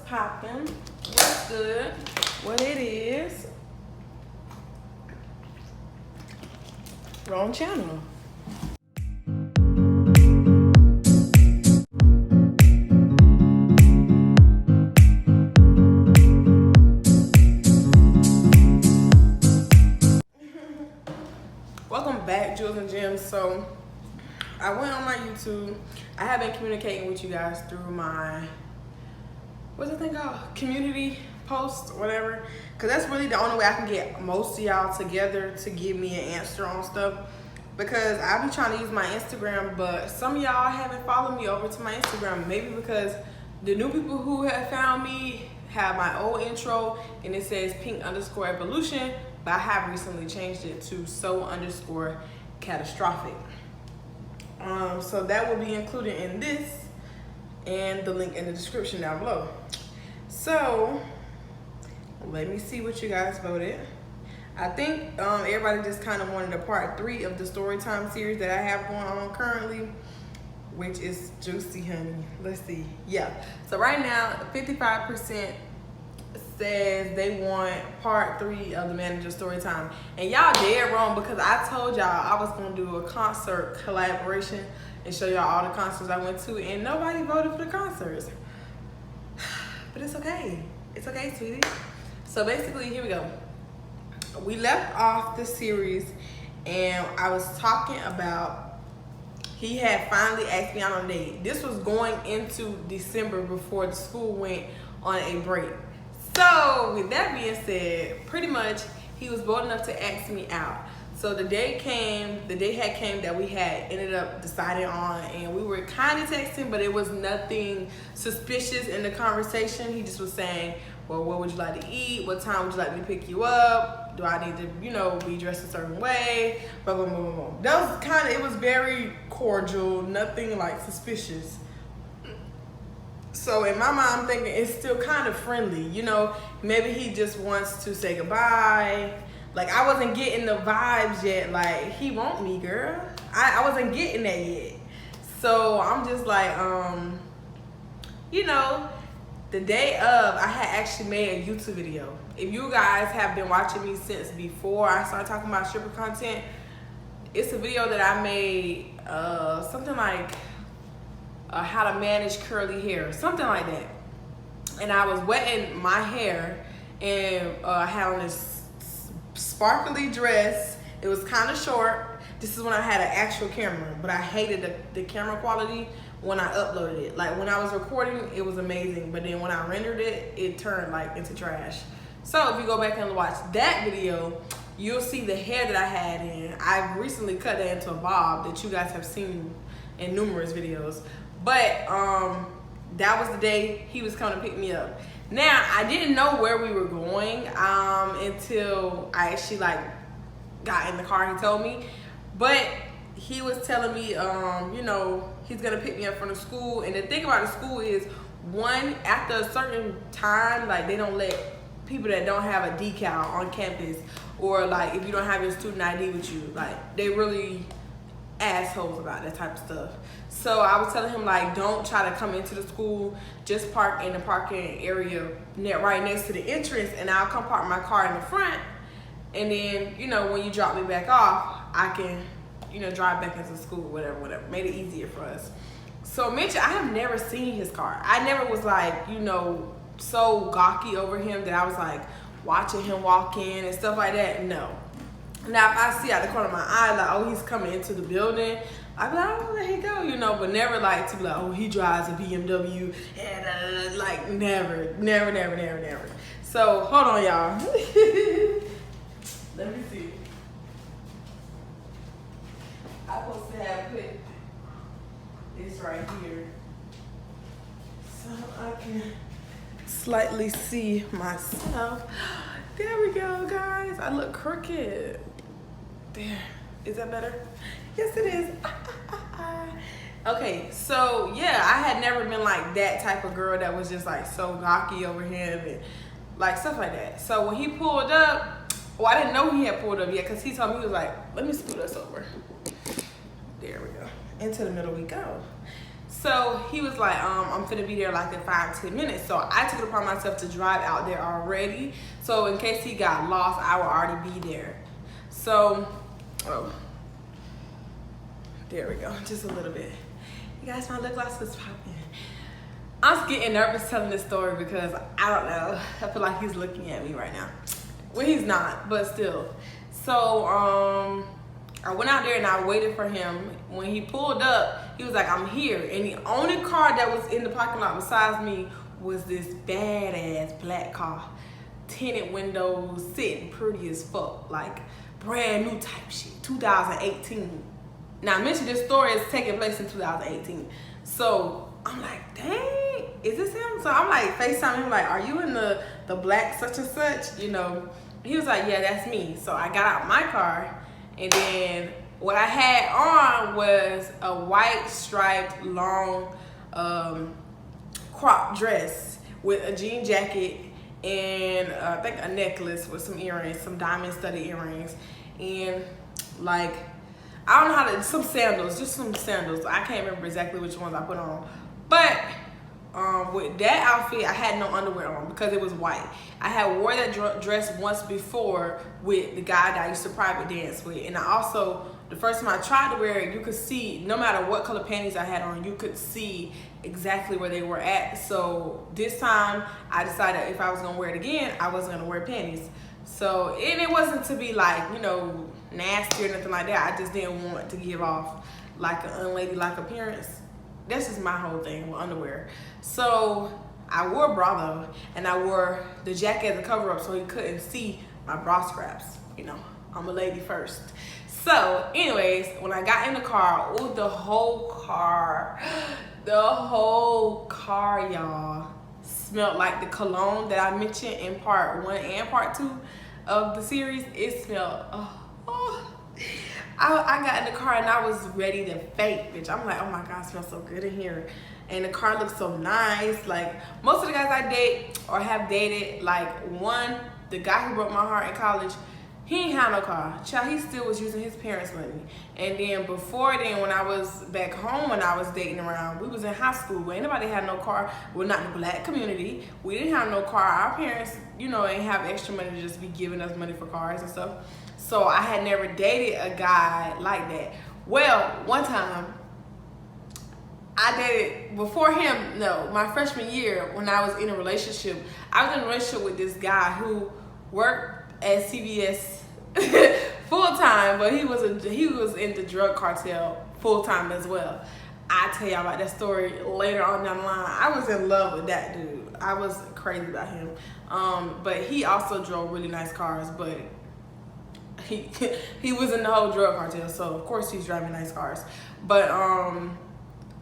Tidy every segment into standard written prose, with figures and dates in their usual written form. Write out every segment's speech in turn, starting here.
popping? What's good? What it is? Wrong channel. Welcome back, Jewels and Gems. So I went on my YouTube. I have been communicating with you guys through my, what's the thing called? Community posts, whatever. Because that's really the only way I can get most of y'all together to give me an answer on stuff. Because I be trying to use my Instagram, but some of y'all haven't followed me over to my Instagram. Maybe because the new people who have found me have my old intro and it says pink_evolution, but I have recently changed it to so_catastrophic. So that will be included in this and the link in the description down below. So let me see what you guys voted. I think everybody just kind of wanted a part 3 of the story time series that I have going on currently, which is juicy, honey. Let's see. Yeah. So right now, 55% says they want part 3 of the manager story time, and y'all dead wrong, because I told y'all I was gonna do a concert collaboration and show y'all all the concerts I went to, and nobody voted for the concerts. But it's okay. It's okay, sweetie. So basically, here we go. We left off the series and I was talking about he had finally asked me out on a date. This was going into December before the school went on a break. So with that being said, pretty much he was bold enough to ask me out. So the day had came that we had ended up deciding on, and we were kind of texting, but it was nothing suspicious in the conversation. He just was saying, well, what would you like to eat? What time would you like me to pick you up? Do I need to, you know, be dressed a certain way? Blah, blah, blah, blah, blah. That was kind of, it was very cordial, nothing like suspicious. So in my mind, I'm thinking it's still kind of friendly, you know, maybe he just wants to say goodbye. Like, I wasn't getting the vibes yet, like, he want me, girl. I wasn't getting that yet. So I'm just like, you know, the day of, I had actually made a YouTube video. If you guys have been watching me since before I started talking about stripper content, it's a video that I made, something like how to manage curly hair, something like that. And I was wetting my hair, and I had on this sparkly dress. It was kind of short. This is when I had an actual camera, but I hated the camera quality when I uploaded it. Like, when I was recording, it was amazing, but then when I rendered it, it turned like into trash. So if you go back and watch that video, you'll see the hair that I had in. I recently cut that into a bob that you guys have seen in numerous videos. But that was the day he was coming to pick me up. Now, I didn't know where we were going until I actually like got in the car. He told me, but he was telling me, you know, he's gonna pick me up from the school. And the thing about the school is, one, after a certain time, like, they don't let people that don't have a decal on campus, or like if you don't have your student ID with you, like, they really assholes about that type of stuff. So I was telling him, like, don't try to come into the school, just park in the parking area right next to the entrance, and I'll come park my car in the front, and then, you know, when you drop me back off, I can, you know, drive back into school, whatever. Made it easier for us. So Mitch, I have never seen his car. I never was like, you know, so gawky over him that I was like watching him walk in and stuff like that. No. Now, if I see out the corner of my eye, like, oh, he's coming into the building, I'd be like, oh, there he go, you know, but never like to be like, oh, he drives a BMW, and like, never. So, hold on, y'all. Let me see. I'm supposed to have put this right here so I can slightly see myself. There we go, guys. I look crooked. There. Is that better? Yes, it is. Okay, so yeah, I had never been like that type of girl that was just like so gawky over him and like stuff like that. So when he pulled up, well, I didn't know he had pulled up yet, because he told me, he was like, let me scoot us over. There we go. Into the middle we go. So he was like, I'm finna be there like in 5-10 minutes. So I took it upon myself to drive out there already. So in case he got lost, I would already be there. So, oh, there we go, just a little bit. You guys, my lip gloss is popping. I'm getting nervous telling this story because I don't know. I feel like he's looking at me right now. Well, he's not, but still. So, I went out there and I waited for him. When he pulled up, he was like, I'm here. And the only car that was in the parking lot besides me was this badass black car. Tinted windows, sitting pretty as fuck. Like, brand new type shit, 2018. Now, I mentioned this story is taking place in 2018. So, I'm like, dang, is this him? So I'm like, FaceTime him, like, are you in the black such and such? You know, he was like, yeah, that's me. So I got out my car, and then what I had on was a white striped long crop dress with a jean jacket and I think a necklace with some earrings, some diamond studded earrings, and like, I don't know how to, some sandals, just some sandals. I can't remember exactly which ones I put on. But with that outfit, I had no underwear on because it was white. I had wore that dress once before with the guy that I used to private dance with. And I also, the first time I tried to wear it, you could see, no matter what color panties I had on, you could see exactly where they were at. So this time, I decided if I was gonna wear it again, I wasn't gonna wear panties. So, and it wasn't to be like, you know, nasty or nothing like that. I just didn't want to give off like an unladylike appearance. That's just my whole thing with underwear. So I wore a bra though, and I wore the jacket as a cover up so he couldn't see my bra straps. You know, I'm a lady first. So anyways, when I got in the car, oh, the whole car, y'all, smelled like the cologne that I mentioned in part 1 and part 2 of the series. It smelled, I got in the car and I was ready to faint, bitch. I'm like, oh my God, it smells so good in here. And the car looks so nice. Like, most of the guys I date or have dated, like, one, the guy who broke my heart in college, he ain't had no car. Child, he still was using his parents' money. And then before then, when I was back home, when I was dating around, we was in high school. Ain't nobody had no car. We're not in the black community. We didn't have no car. Our parents, you know, ain't have extra money to just be giving us money for cars and stuff. So I had never dated a guy like that. Well, one time, I dated, before him, no, my freshman year when I was in a relationship, I was in a relationship with this guy who worked at CVS full-time, but he was in the drug cartel full-time as well. I'll tell y'all about that story later on down the line. I was in love with that dude. I was crazy about him. But he also drove really nice cars, but he was in the whole drug cartel, so of course he's driving nice cars. But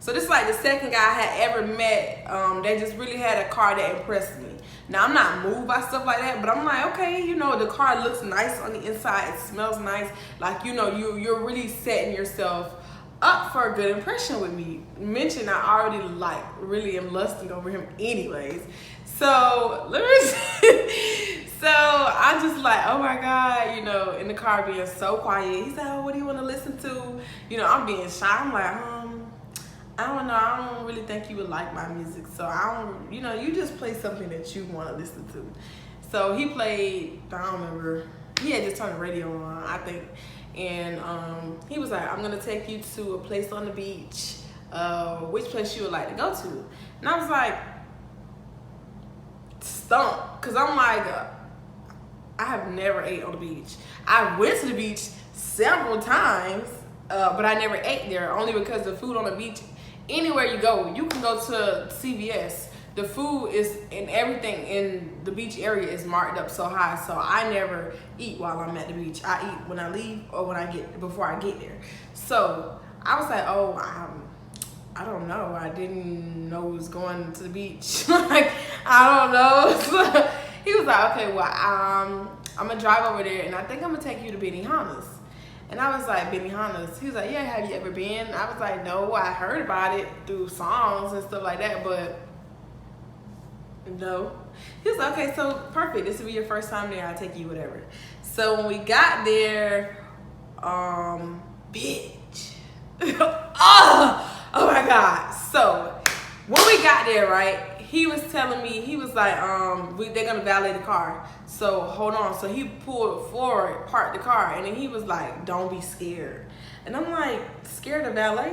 so this is like the second guy I had ever met that just really had a car that impressed me. Now, I'm not moved by stuff like that, but I'm like, okay, you know, the car looks nice on the inside, it smells nice, like, you know, you're really setting yourself up for a good impression with me. Mention I already like really am lusting over him anyways. So let me see. So I'm just like, oh my God, you know, in the car being so quiet. He's like, oh, what do you want to listen to? You know, I'm being shy. I'm like, I don't know. I don't really think you would like my music. So I don't, you know, you just play something that you want to listen to. So he played, I don't remember. He had just turned the radio on, I think. And he was like, I'm going to take you to a place on the beach. Which place you would like to go to? And I was like, stumped. Because I'm like, I have never ate on the beach. I went to the beach several times, but I never ate there, only because the food on the beach, anywhere you go, you can go to CVS. The food is, and everything in the beach area is marked up so high, so I never eat while I'm at the beach. I eat when I leave or before I get there. So I was like, oh, I don't know. I didn't know it was going to the beach. Like, I don't know. So he was like, okay, well, I'm gonna drive over there and I think I'm gonna take you to Benihana's. And I was like, Benihana's? He was like, yeah, have you ever been? I was like, no, I heard about it through songs and stuff like that, but no. He was like, okay, so perfect. This will be your first time there. I'll take you, whatever. So when we got there, bitch. Oh my God. So when we got there, right, he was telling me, he was like, they're gonna valet the car. So hold on. So he pulled forward, parked the car, and then he was like, don't be scared. And I'm like, scared of valet?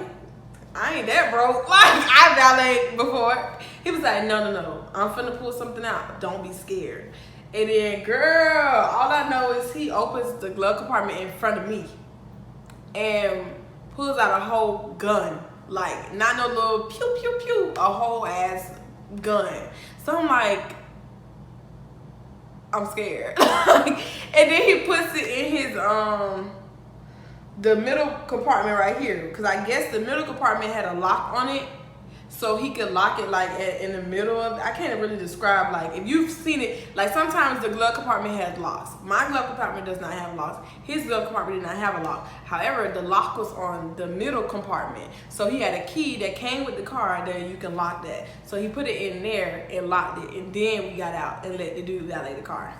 I ain't that broke. Like, I valeted before. He was like, no. I'm finna pull something out. Don't be scared. And then, girl, all I know is he opens the glove compartment in front of me and pulls out a whole gun. Like, not no little pew, pew, pew, a whole ass gun. So I'm like, I'm scared. And then he puts it in his, the middle compartment right here. Because I guess the middle compartment had a lock on it. So he could lock it like in the middle of, I can't really describe, like if you've seen it, like sometimes the glove compartment has locks. My glove compartment does not have locks. His glove compartment did not have a lock. However, the lock was on the middle compartment. So he had a key that came with the car that you can lock that. So he put it in there and locked it, and then we got out and let the dude valet the car.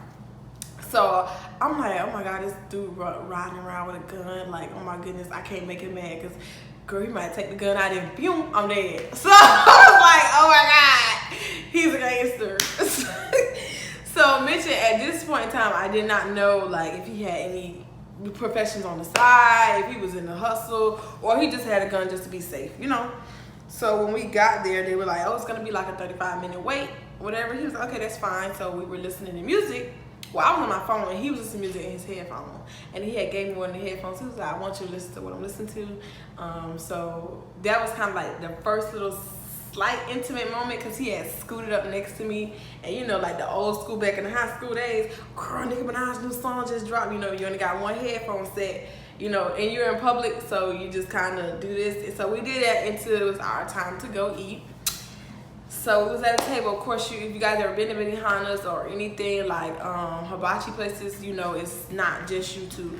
So I'm like, oh my God, this dude riding around with a gun. Like, oh my goodness, I can't make him mad because girl, he might take the gun out and boom, I'm dead. So I was like, oh my God, he's a gangster. So mention at this point in time, I did not know like if he had any professions on the side, if he was in the hustle, or he just had a gun just to be safe, you know? So when we got there, they were like, oh, it's gonna be like a 35-minute wait, whatever. He was like, okay, that's fine. So we were listening to music. Well, I was on my phone and he was listening to music in his headphones, and he had gave me one of the headphones. He was like, I want you to listen to what I'm listening to. So that was kind of like the first little slight intimate moment, because he had scooted up next to me, and you know, like the old school back in the high school days, girl, Nicki Minaj's new song just dropped. You know, you only got one headphone set, you know, and you're in public, so you just kind of do this. And so we did that until it was our time to go eat. So it was at a table. Of course, if you guys ever been to Benihana's or anything like hibachi places, you know it's not just you two.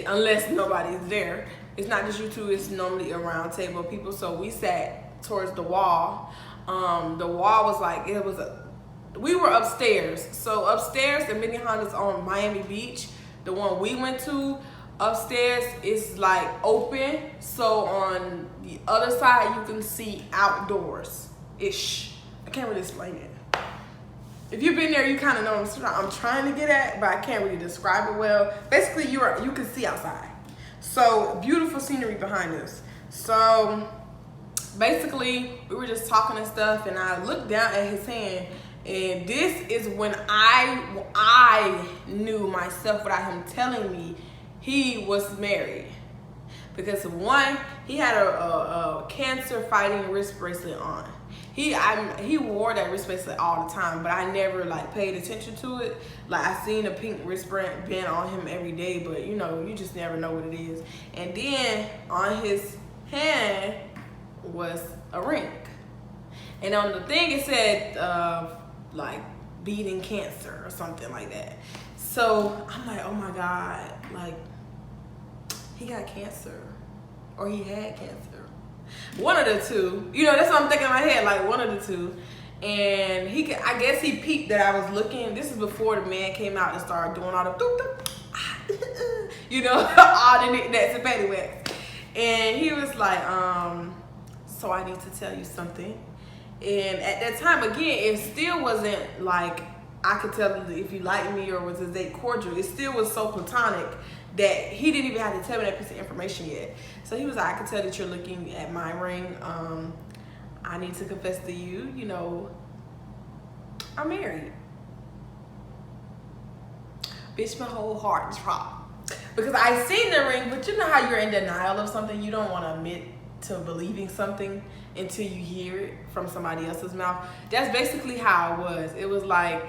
Unless nobody's there, it's not just you two. It's normally a round table of people. So we sat towards the wall. The wall was like, we were upstairs. So upstairs, the Benihana's on Miami Beach. The one we went to upstairs is like open. So on the other side, you can see outdoors-ish. I can't really explain it. If you've been there, you kind of know what I'm trying to get at, but I can't really describe it well. Basically, you can see outside. So beautiful scenery behind us. So basically, we were just talking and stuff, and I looked down at his hand, and this is when I knew myself without him telling me he was married. Because one, he had a cancer fighting wrist bracelet on. He wore that wrist bracelet all the time, but I never like paid attention to it. Like I seen a pink wristband on him every day, but you know, you just never know what it is. And then on his hand was a ring, and on the thing it said like beating cancer or something like that. So I'm like, oh my God, like he got cancer, or he had cancer. One of the two, you know, that's what I'm thinking in my head, like one of the two. And I guess he peeped that I was looking. This is before the man came out and started doing all the you know, all the knickknacks and paddywhacks. And he was like, so I need to tell you something. And at that time, again, it still wasn't like I could tell if you liked me or was his date cordial. It still was so platonic that he didn't even have to tell me that piece of information yet. So he was like, I can tell that you're looking at my ring. I need to confess to you, you know, I'm married. Bitch, my whole heart dropped. Because I seen the ring, but you know how you're in denial of something? You don't want to admit to believing something until you hear it from somebody else's mouth. That's basically how it was. It was like,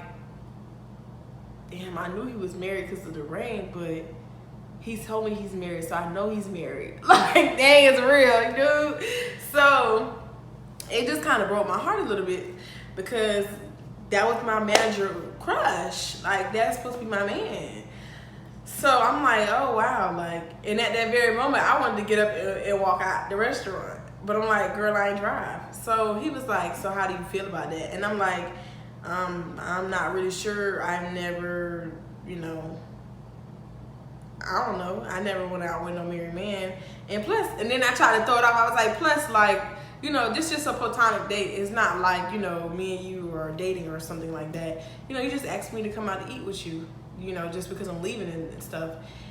damn, I knew he was married because of the ring, but he told me he's married, so I know he's married. Like, dang, it's real, dude. So it just kind of broke my heart a little bit, because that was my manager crush. Like, that's supposed to be my man. So I'm like, oh wow, like, and at that very moment, I wanted to get up and walk out the restaurant. But I'm like, girl, I ain't drive. So he was like, so how do you feel about that? And I'm like, I'm not really sure. I've never, you know, I don't know. I never went out with no married man. And plus, and then I tried to throw it off. I was like, plus, like, you know, this just a platonic date. It's not like, you know, me and you are dating or something like that. You know, you just asked me to come out to eat with you, you know, just because I'm leaving and stuff.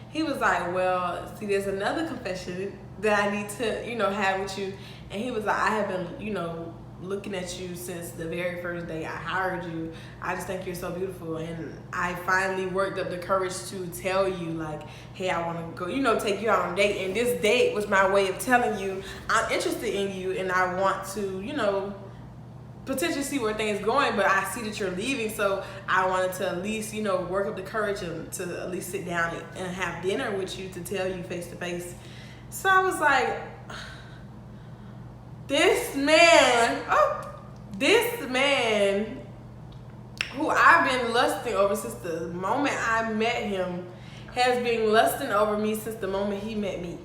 He was like, well, see, there's another confession that I need to, you know, have with you. And he was like, I have been, you know, looking at you since the very first day I hired you. I just think you're so beautiful, and I finally worked up the courage to tell you, like, hey, I want to go, you know, take you out on a date. And this date was my way of telling you I'm interested in you, and I want to, you know, potentially see where things going, but I see that you're leaving, so I wanted to at least, you know, work up the courage to at least sit down and have dinner with you to tell you face to face. So I was like, this man who I've been lusting over since the moment I met him has been lusting over me since the moment he met me.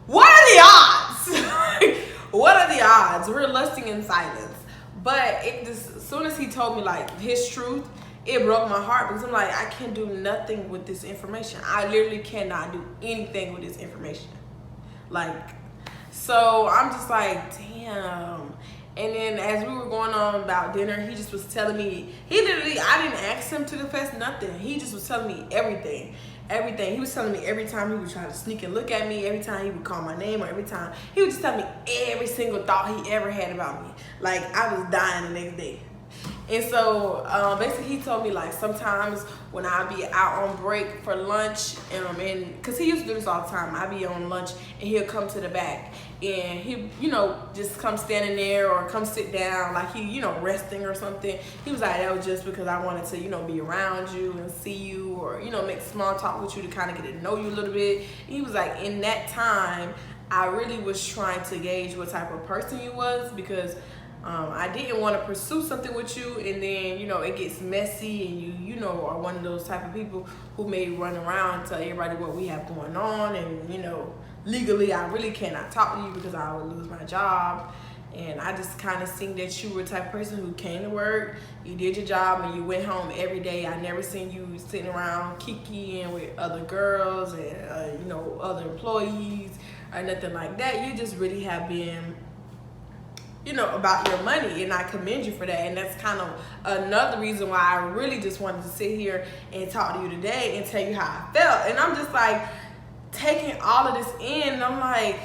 What are the odds? What are the odds? We're lusting in silence. But it just, as soon as he told me like his truth, it broke my heart, because I'm like, I can't do nothing with this information. I literally cannot do anything with this information. Like, so I'm just like, damn. And then as we were going on about dinner, he just was telling me, he literally, I didn't ask him to confess nothing. He just was telling me everything. Everything. He was telling me every time he would try to sneak and look at me, every time he would call my name, or every time, he would just tell me every single thought he ever had about me. Like, I was dying the next day. And so basically he told me, like, sometimes when I be out on break for lunch, and because he used to do this all the time, I be on lunch and he'll come to the back and he, you know, just come standing there or come sit down like he, you know, resting or something. He was like, that was just because I wanted to, you know, be around you and see you, or, you know, make small talk with you to kind of get to know you a little bit. And he was like, in that time, I really was trying to gauge what type of person you was, because I didn't want to pursue something with you and then, you know, it gets messy and you know, are one of those type of people who may run around and tell everybody what we have going on, and, you know, legally I really cannot talk to you because I would lose my job. And I just kind of seen that you were the type of person who came to work, you did your job, and you went home every day. I never seen you sitting around kikiing with other girls and, you know, other employees or nothing like that. You just really have been, you know, about your money, and I commend you for that. And that's kind of another reason why I really just wanted to sit here and talk to you today and tell you how I felt. And I'm just like taking all of this in, and I'm like,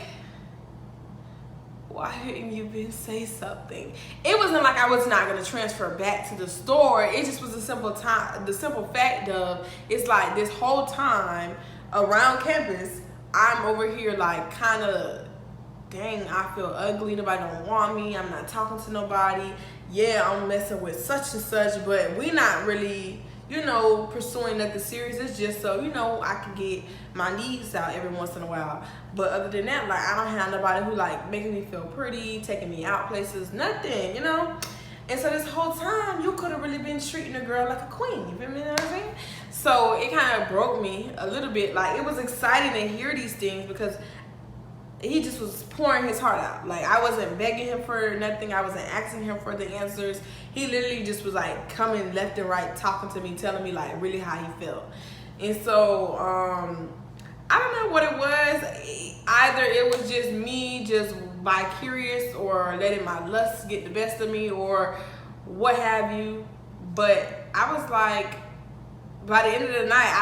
why didn't you been say something? It wasn't like I was not gonna transfer back to the store. It just was the simple fact of, it's like this whole time around campus, I'm over here like kind of, dang, I feel ugly, nobody don't want me, I'm not talking to nobody. Yeah, I'm messing with such and such, but we not really, you know, pursuing nothing serious. It's just so, you know, I can get my needs out every once in a while. But other than that, like, I don't have nobody who like making me feel pretty, taking me out places, nothing, you know. And so this whole time, you could have really been treating a girl like a queen, you feel me, you know what I'm saying? So it kind of broke me a little bit. Like, it was exciting to hear these things because he just was pouring his heart out. Like, I wasn't begging him for nothing. I wasn't asking him for the answers. He literally just was like coming left and right, talking to me, telling me like really how he felt. And so I don't know what it was. Either it was just me just vicarious or letting my lust get the best of me or what have you. But I was like, by the end of the night,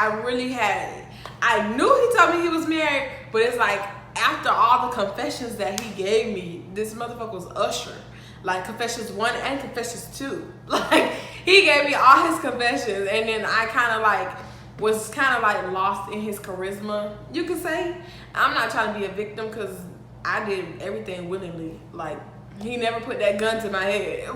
I knew he told me he was married, but it's like, after all the confessions that he gave me, this motherfucker was Usher. Like, confessions 1 and confessions 2. Like, he gave me all his confessions, and then I kind of like was kind of like lost in his charisma, you could say. I'm not trying to be a victim because I did everything willingly. Like, he never put that gun to my head.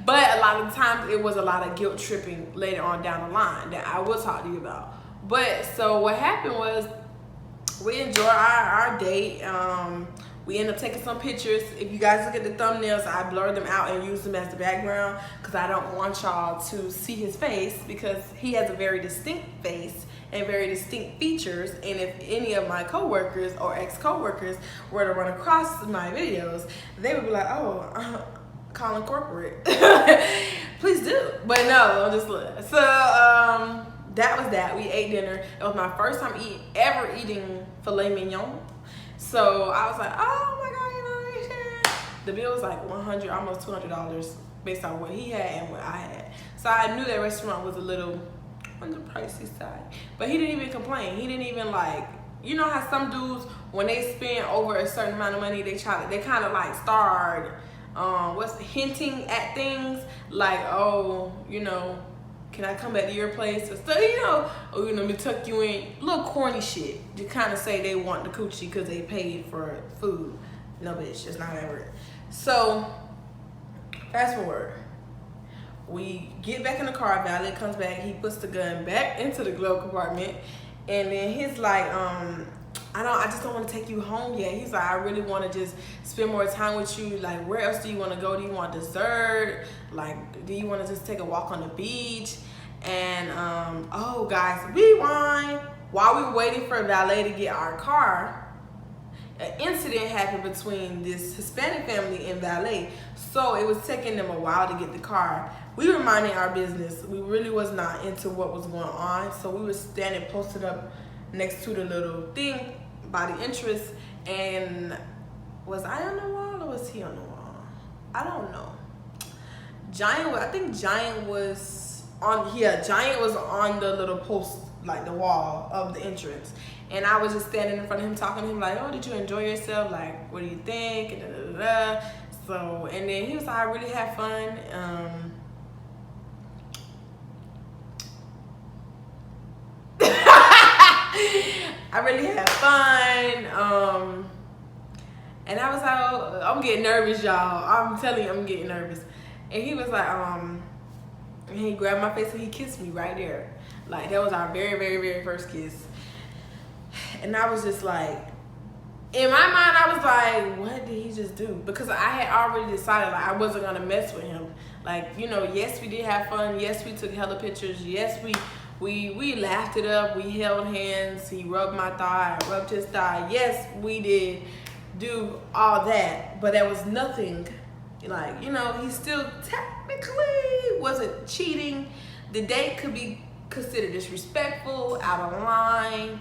But a lot of times it was a lot of guilt tripping later on down the line that I will talk to you about. But so what happened was, we enjoyed our date. We ended up taking some pictures. If you guys look at the thumbnails, I blurred them out and used them as the background because I don't want y'all to see his face, because he has a very distinct face and very distinct features. And if any of my coworkers or ex-coworkers were to run across my videos, they would be like, oh, calling corporate. Please do. But no, I'm just look. So that was that. We ate dinner. It was my first time ever eating filet mignon. So I was like, oh my God, you know, The bill was like $100, almost $200 based on what he had and what I had. So I knew that restaurant was a little on the pricey side. But he didn't even complain. He didn't even like, you know how some dudes, when they spend over a certain amount of money, they kind of like start hinting at things like, oh, you know, can I come back to your place? Or stuff, you know, or, you know, let me tuck you in. Little corny shit to kind of say they want the coochie because they paid for food. No, bitch, that's not how that works. So, fast forward. We get back in the car, valet comes back, he puts the gun back into the glove compartment, and then he's like, I just don't want to take you home yet. He's like, I really want to just spend more time with you. Like, where else do you want to go? Do you want dessert? Like, do you want to just take a walk on the beach? And, oh, guys, rewind. While we were waiting for a valet to get our car, an incident happened between this Hispanic family and valet. So it was taking them a while to get the car. We were minding our business. We really was not into what was going on. So we were standing posted up next to the little thing by the entrance. And was I on the wall or was he on the wall? I don't know. I think Giant was on, yeah, Giant was on the little post, like the wall of the entrance. And I was just standing in front of him talking to him like, oh, did you enjoy yourself? Like, what do you think? And da, da, da, da. So, and then he was like, I really had fun. I really had fun. And I was like, oh, I'm getting nervous, y'all. I'm telling you, I'm getting nervous. And he was like, and he grabbed my face and he kissed me right there. Like, that was our very, very, very first kiss. And I was just like, in my mind, I was like, what did he just do? Because I had already decided, like, I wasn't gonna mess with him. Like, you know, yes, we did have fun. Yes, we took hella pictures. Yes, we laughed it up. We held hands. He rubbed my thigh. I rubbed his thigh. Yes, we did do all that. But there was nothing, like, you know, he still technically wasn't cheating. The date could be considered disrespectful, out of line,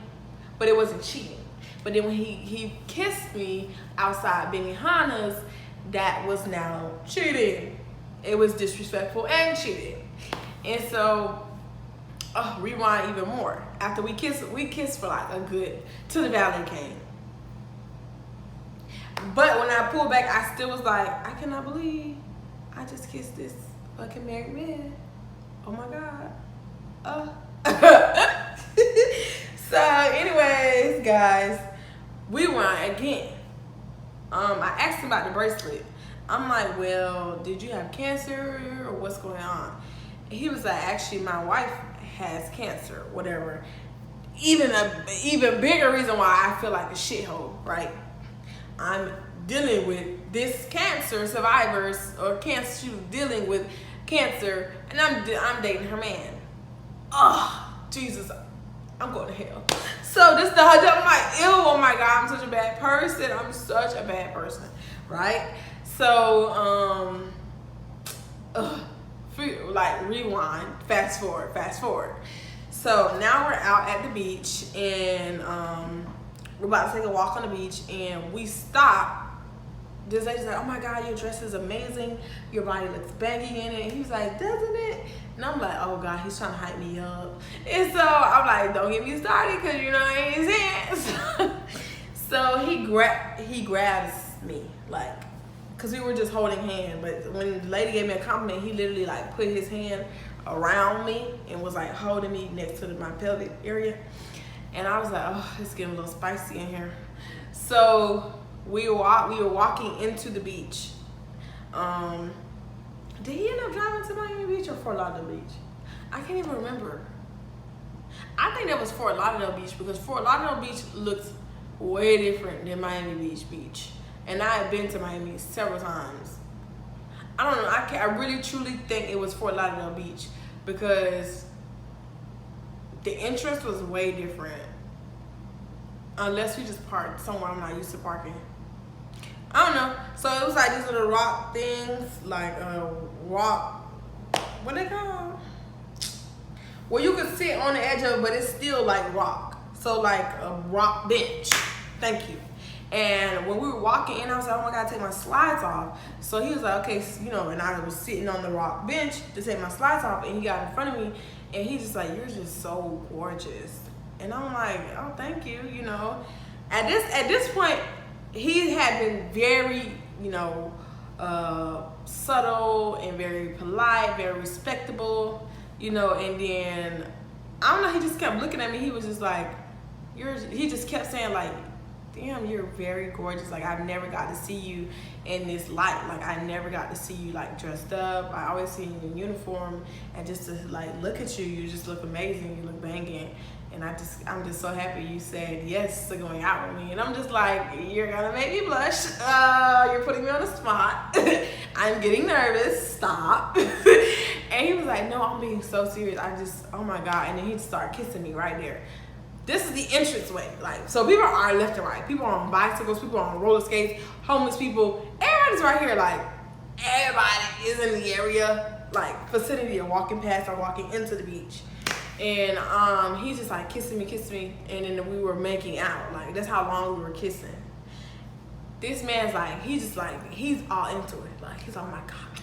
but it wasn't cheating. But then when he kissed me outside Benihana's, that was now cheating. It was disrespectful and cheating. And so, rewind even more. After we kissed for like a good, till the valet came. But when I pulled back, I still was like, I cannot believe I just kissed this fucking married man. Oh my God. So anyways, guys, we went again. I asked him about the bracelet. I'm like, well, did you have cancer or what's going on? And he was like, actually, my wife has cancer, whatever. Even bigger reason why I feel like a shithole, right? I'm dealing with this cancer survivors or cancer, dealing with cancer, and I'm dating her man. Oh, Jesus, I'm going to hell. So this I'm like, ew, oh my God, I'm such a bad person. I'm such a bad person, right? So, like rewind, fast forward. So now we're out at the beach and we're about to take a walk on the beach and we stop. This lady's like, oh my God, your dress is amazing. Your body looks baggy in it. And he was like, doesn't it? And I'm like, oh God, he's trying to hype me up. And so I'm like, don't get me started because you know I ain't his hands. So he grabs me, like, because we were just holding hands. But when the lady gave me a compliment, he literally like put his hand around me and was like holding me next to my pelvic area. And I was like, oh, it's getting a little spicy in here. So we were walking into the beach. Did he end up driving to Miami Beach or Fort Lauderdale Beach? I can't even remember. I think that was Fort Lauderdale Beach because Fort Lauderdale Beach looks way different than Miami Beach. And I have been to Miami several times. I don't know, I really truly think it was Fort Lauderdale Beach because the entrance was way different. Unless we just parked somewhere I'm not used to parking. I don't know. So it was like these little rock things, like rock, what they called? Well, you could sit on the edge of it, but it's still like rock. So like a rock bench. Thank you. And when we were walking in, I was like, oh my God, take my slides off. So he was like, okay, so, you know, and I was sitting on the rock bench to take my slides off, and he got in front of me, and he's just like, you're just so gorgeous. And I'm like, oh, thank you, you know. At this point, he had been very, you know, subtle and very polite, very respectable, you know, and then, I don't know, he just kept looking at me. He was just like, he just kept saying like, damn, you're very gorgeous. Like, I've never got to see you in this light. Like, I never got to see you like dressed up. I always see you in uniform, and just to like look at you, you just look amazing. You look banging. And I'm just so happy you said yes to going out with me. And I'm just like, you're gonna make me blush. You're putting me on the spot. I'm getting nervous. Stop. And he was like, no, I'm being so serious. Oh my God. And then he'd start kissing me right there. This is the entrance way. Like, so people are left and right. People are on bicycles, people are on roller skates, homeless people. Everybody's right here. Like, everybody is in the area, like vicinity of walking past or walking into the beach. And he's just like kissing me, and then we were making out. Like, that's how long we were kissing. This man's like, he's all into it. Like, he's, oh my God.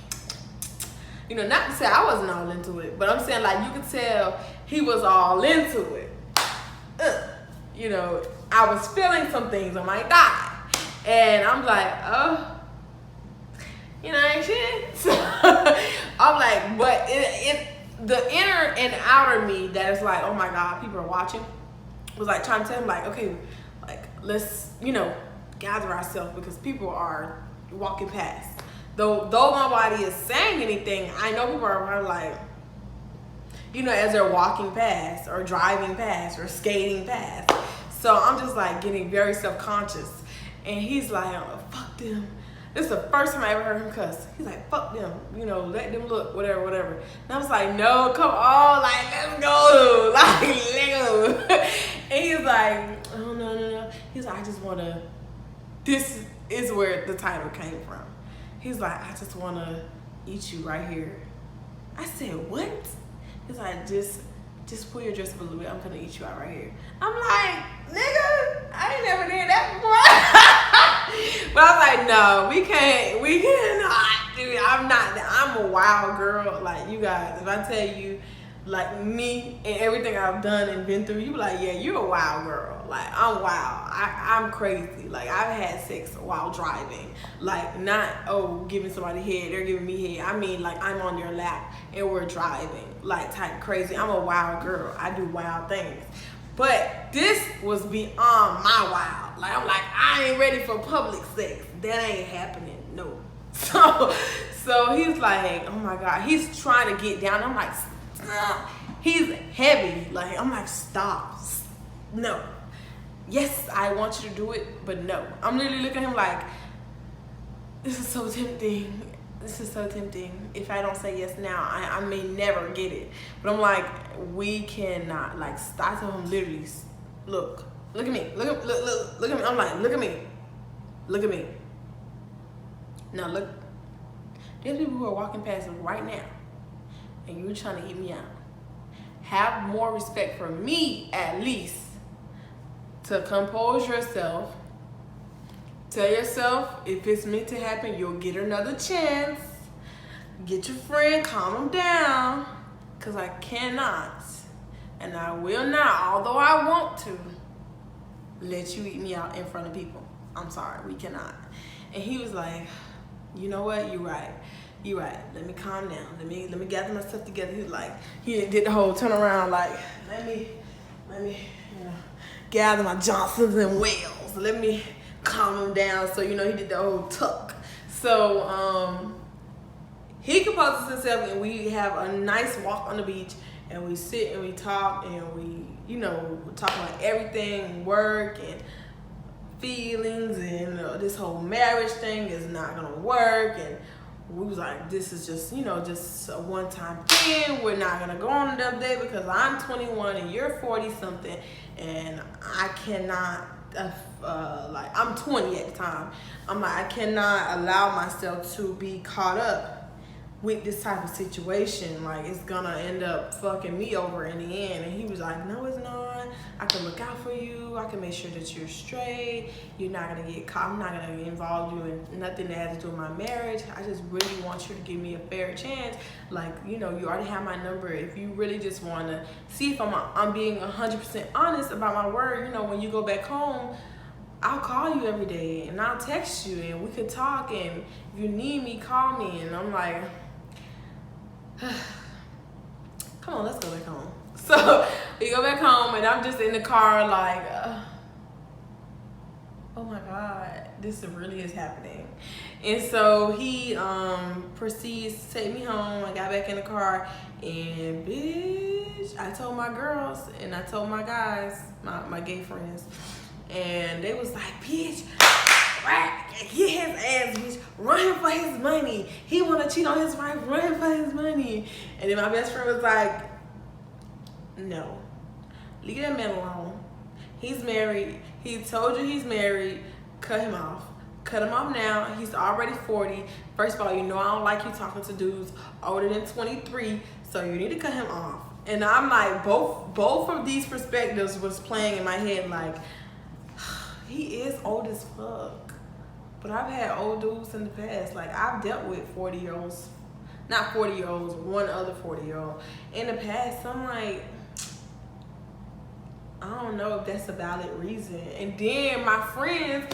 You know, not to say I wasn't all into it, but I'm saying, like, you could tell he was all into it. You know, I was feeling some things, oh my God. And I'm like, oh, you know, ain't shit. So I'm like, but the inner and outer me that is like, oh my God, people are watching, was like trying to tell him like, okay, like, let's, you know, gather ourselves because people are walking past. Though nobody is saying anything, I know people are like, you know, as they're walking past or driving past or skating past. So I'm just like getting very self-conscious. And he's like, oh, fuck them. This is the first time I ever heard him cuss. He's like, fuck them, you know, let them look, whatever. And I was like, no, come on, like, let's go, like, let's go. And he's like, oh, no. He's like, I just want to, this is where the title came from. He's like, I just want to eat you right here. I said, what? He's like, just pull your dress up a little bit. I'm going to eat you out right here. I'm like, nigga, I ain't never did that before. But I was like, no, we cannot. Dude, I'm a wild girl. Like, you guys, if I tell you, like, me and everything I've done and been through, you be like, yeah, you're a wild girl. Like, I'm wild. I'm crazy. Like, I've had sex while driving. Like, not, oh, giving somebody head, they're giving me head. I mean, like, I'm on their lap and we're driving. Like, type crazy. I'm a wild girl. I do wild things. But this was beyond my wild. Like, I'm like, I ain't ready for public sex. That ain't happening. No. So he's like, oh my God. He's trying to get down. I'm like, stop. He's heavy. Like, I'm like, stop. No. Yes, I want you to do it, but no. I'm literally looking at him like, this is so tempting. This is so tempting. If I don't say yes now, I may never get it. But I'm like, we cannot, like, stop. I told him literally, look at me. Look at me. I'm like, look at me. Now look, there's people who are walking past us right now, and you're trying to eat me out. Have more respect for me, at least, to compose yourself. Tell yourself, if it's meant to happen, you'll get another chance. Get your friend, calm him down. Because I cannot, and I will not, although I want to, let you eat me out in front of people. I'm sorry, we cannot. And he was like, you know what, you're right. Let me calm down. Let me gather myself together. He was like, he did the whole turn around, like, let me, you know, gather my Johnsons and Wales. Let me calm him down. So, you know, he did the whole tuck. So, he composes himself, and we have a nice walk on the beach, and we sit and we talk, and we, you know, talk about everything, work and feelings, and this whole marriage thing is not gonna work. And we was like, this is just, you know, just a one-time thing. We're not gonna go on another day because I'm 21 and you're 40 something, and I cannot, like, I'm 20 at the time. I'm like, I cannot allow myself to be caught up with this type of situation. Like, it's gonna end up fucking me over in the end. And he was like, no, it's not. I can look out for you. I can make sure that you're straight. You're not gonna get caught. I'm not gonna involve you in nothing that has to do with my marriage. I just really want you to give me a fair chance. Like, you know, you already have my number. If you really just wanna see if I'm being 100% honest about my word, you know, when you go back home, I'll call you every day and I'll text you and we could talk, and if you need me, call me. And I'm like, come on, let's go back home. So we go back home and I'm just in the car like, oh my God, this really is happening. And so he proceeds to take me home. I got back in the car and bitch, I told my girls and I told my guys, my gay friends, and they was like, bitch, get his ass, bitch, run him for his money. He wanna cheat on his wife, run him for his money. And then my best friend was like, no, leave that man alone. He's married. He told you he's married. Cut him off. Cut him off now. He's already 40. First of all, you know I don't like you talking to dudes older than 23, so you need to cut him off. And I'm like, both of these perspectives was playing in my head. Like, he is old as fuck, but I've had old dudes in the past. Like, I've dealt with 40-year-olds, not 40-year-olds, one other 40-year-old in the past. So I'm like, I don't know if that's a valid reason. And then my friends,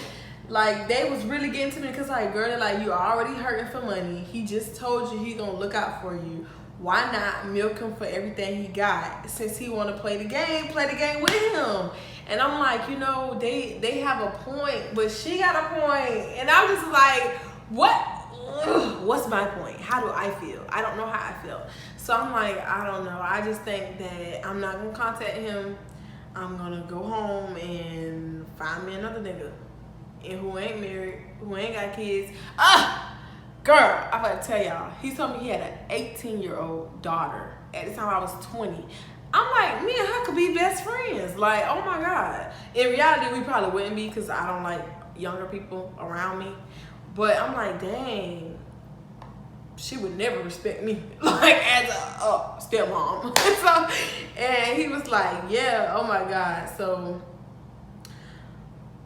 like, they was really getting to me because, like, girl, they're like, you already hurting for money. He just told you he gonna look out for you. Why not milk him for everything he got? Since he want to play the game with him. And I'm like, you know, they have a point, but she got a point. And I'm just like, what's my point? How do I feel? I don't know how I feel. So I'm like, I don't know. I just think that I'm not gonna contact him. I'm gonna go home and find me another nigga, and who ain't married, who ain't got kids. Girl, I'm about to tell y'all, he told me he had an 18-year-old daughter at the time I was 20. I'm like, me and her could be best friends. Like, oh my God. In reality, we probably wouldn't be because I don't like younger people around me. But I'm like, dang, she would never respect me, like, as a stepmom. So, and he was like, yeah, oh my God. So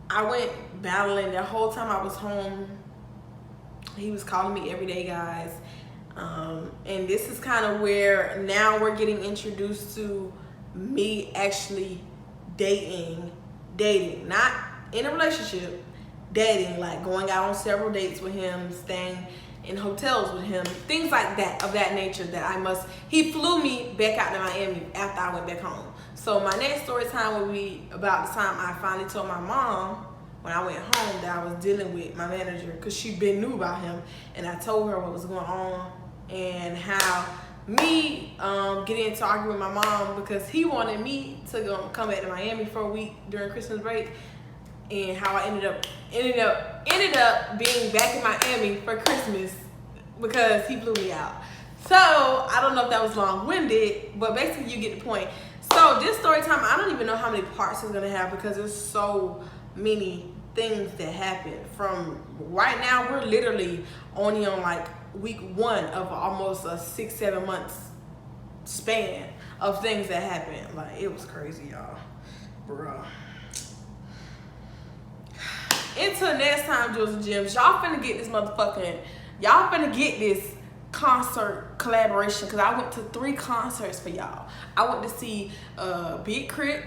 I went battling that whole time I was home. He was calling me every day, guys. And this is kind of where now we're getting introduced to me actually dating, not in a relationship, dating, like going out on several dates with him, staying in hotels with him, things like that, of that nature that he flew me back out to Miami after I went back home. So my next story time will be about the time I finally told my mom when I went home that I was dealing with my manager, because she been knew about him, and I told her what was going on and how me getting into arguing with my mom because he wanted me to come back to Miami for a week during Christmas break, and how I ended up being back in Miami for Christmas because he flew me out. So I don't know if that was long-winded, but basically you get the point. So this story time, I don't even know how many parts it's gonna have because there's so many things that happen. From right now, we're literally only on like week 1 of almost a 6-7 months span of things that happened. Like, it was crazy, y'all, bruh. Until next time, Jewels and Gems, y'all finna get this y'all finna get this concert collaboration, because I went to 3 concerts for y'all. I went to see Big Crit,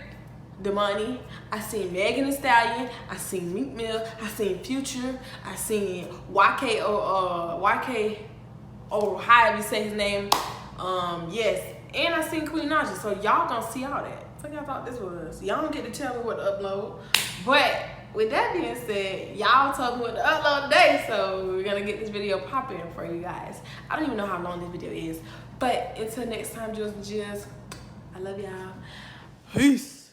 The Money, I seen Megan Thee Stallion, I seen Meek Mill, I seen Future, I seen YK, however you say his name, yes, and I seen Queen Naja. So y'all gonna see all that. So y'all thought this was, y'all don't get to tell me what to upload. But with that being said, y'all told me what to upload today, so we're gonna get this video popping for you guys. I don't even know how long this video is, but until next time, Jewels and Gems, I love y'all. Peace.